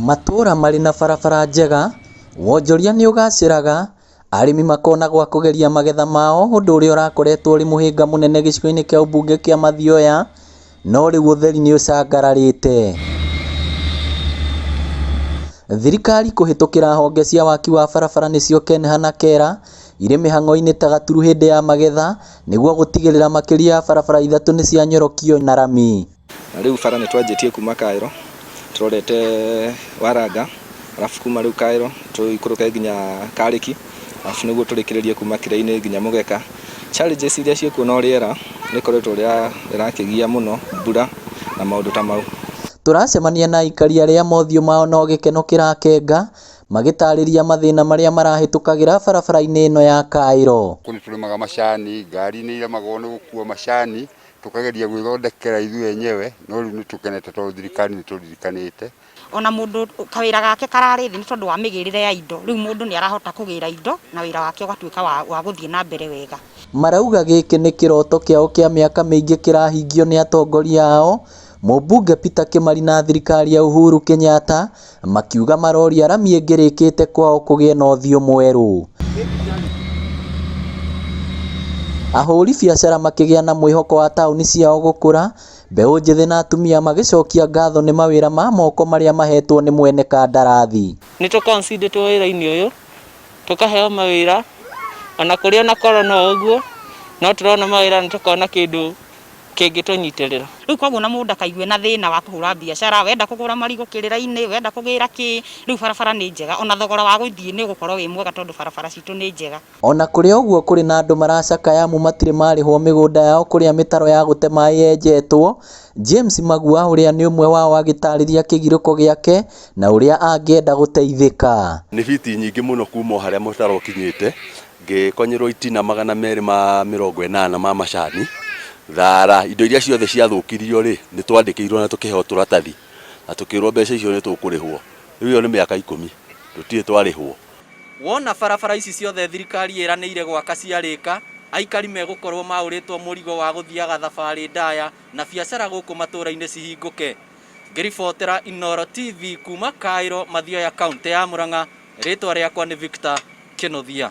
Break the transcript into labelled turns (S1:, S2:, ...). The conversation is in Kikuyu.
S1: Matura marĩ na barabara njega, wonjoria nĩ ũgacĩraga, arĩmi makona gwa kũgeria magetha mao, ũndũ ũrĩa ũrakoretwo ũrĩ mũhĩnga mũnene gĩcigo-inĩ kĩa ũmbunge kĩa Mathioya, no rĩu ũtheri nĩ ũcangararĩte. Thirikari kũhĩtũkĩra honge cia waki wa barabara nĩcio KENHA na KERA irĩ mĩhang'o-inĩ ta gaturu hĩndĩ ya magetha nĩguo gũtigĩrĩra makĩria ya barabara ithatũ nĩ cianyorokio na rami.
S2: Rĩu bara nĩ twanjĩtie kuma Kaĩro tũrorete Waranga, arabu kuma rĩu Kaĩro tũikũrũke nginya Karĩki, arabu nĩguo tũrĩkĩrĩrie kuma Kĩrĩa-inĩ nginya Mũgeka. Challenges iria ciĩkuo no rĩera nĩ koretwo rĩrakĩgia mũno, mbura na maũndũ ta mau.
S1: Tũracemania na aikari arĩa mothiũ mao no gĩkeno kĩrakenga magĩtarĩria mathĩna marĩa marahĩtũkagĩra barabara-inĩ ĩno ya Kaĩro.
S3: Kũnĩ tũrĩmaga macani, ngari nĩ iremagwo nĩ gũkua macani, tũkageria gwĩthondekera ithuĩ enyewe, no rĩu nĩ tũkenete tondũ thirikari nĩ tũririkanĩte.
S4: Ona mũndũ kawĩra gake kararĩ thĩ nĩ tondũ wa mĩgĩrĩre ya indo, rĩu mũndũ nĩ arahota kũgĩra indo na wĩra wake ũgatuĩka wa gũthiĩ na mbere wega. Marauga
S1: gĩkĩ nĩ kĩroto kĩao kĩa mĩaka mĩingĩ kĩrahingio nĩ atongoria ao, mũmbunge Peter Kimari na thirikari ya Uhuru Kenyatta makiuga maroria rami ĩngĩrĩkĩte kwao kũgĩe na ũthiũ mwerũ. Ahũri biacara makĩgĩa na mwĩhoko wa taũni ciao gũkũra, mbeũ njĩthĩ na atumia magĩcokia ngatho nĩ mawĩra ma moko marĩa mahetwo nĩ mwene kandarathi.
S5: Nĩ tũkonsidĩtwo wĩra-inĩ ũyũ, tũkaheo mawĩra, ona kũrĩa na korona ũguo, no tũrona mawĩra nĩ tũkona kĩndũ kĩngĩtũnyitĩrĩra.
S4: Rĩu koguo na mũndũ akaigue na thĩna wa kũhũra biacara, wenda kũgũra marigũ kĩrĩra-inĩ, wenda kũgĩra kĩ, rĩu barabara nĩ njega, ona thogora wa gũthiĩ nĩ ũgũkorwo wĩ mwega tondũ barabara citũ nĩ njega. Ona
S1: kũrĩ ũguo kũrĩ na andũ maracakaya amu matirĩ marĩhwo mĩgũnda yao kũrĩa mĩtaro ya gũte maĩ yenjetwo, James Magua ũrĩa nĩ ũmwe wao agĩtarĩria kĩgirũko gĩake na ũrĩa angĩenda gũteithĩka.
S6: Nĩ biti nyingĩ mũno kuma harĩa mũtaro ũkinyĩte, ngĩkonyerwo itina 280 ma macani. Thara indo iria ciothe ciathũkirio rĩ nĩ twandĩkĩirwo na tũkĩheo tũratathi na tũkĩrwo mbeca icio nĩ tũkũrĩhwo. Rĩu iyo nĩ mĩaka 10 tũtirĩ twarĩhwo.
S5: Wona barabara ici ciothe thirikari ĩranĩire gwaka ciarĩka, aikari megũkorwo maũrĩtwo mũrigo wa gũthiaga thabarĩ ndaya na biacara gũkũ matũra-inĩ cihingũke. Ngĩribotera Inooro TV kuma Kaĩro, Mathioya, kaunti ya Murang'a, rĩtwa rĩakwa nĩ Victor Kĩnũthia.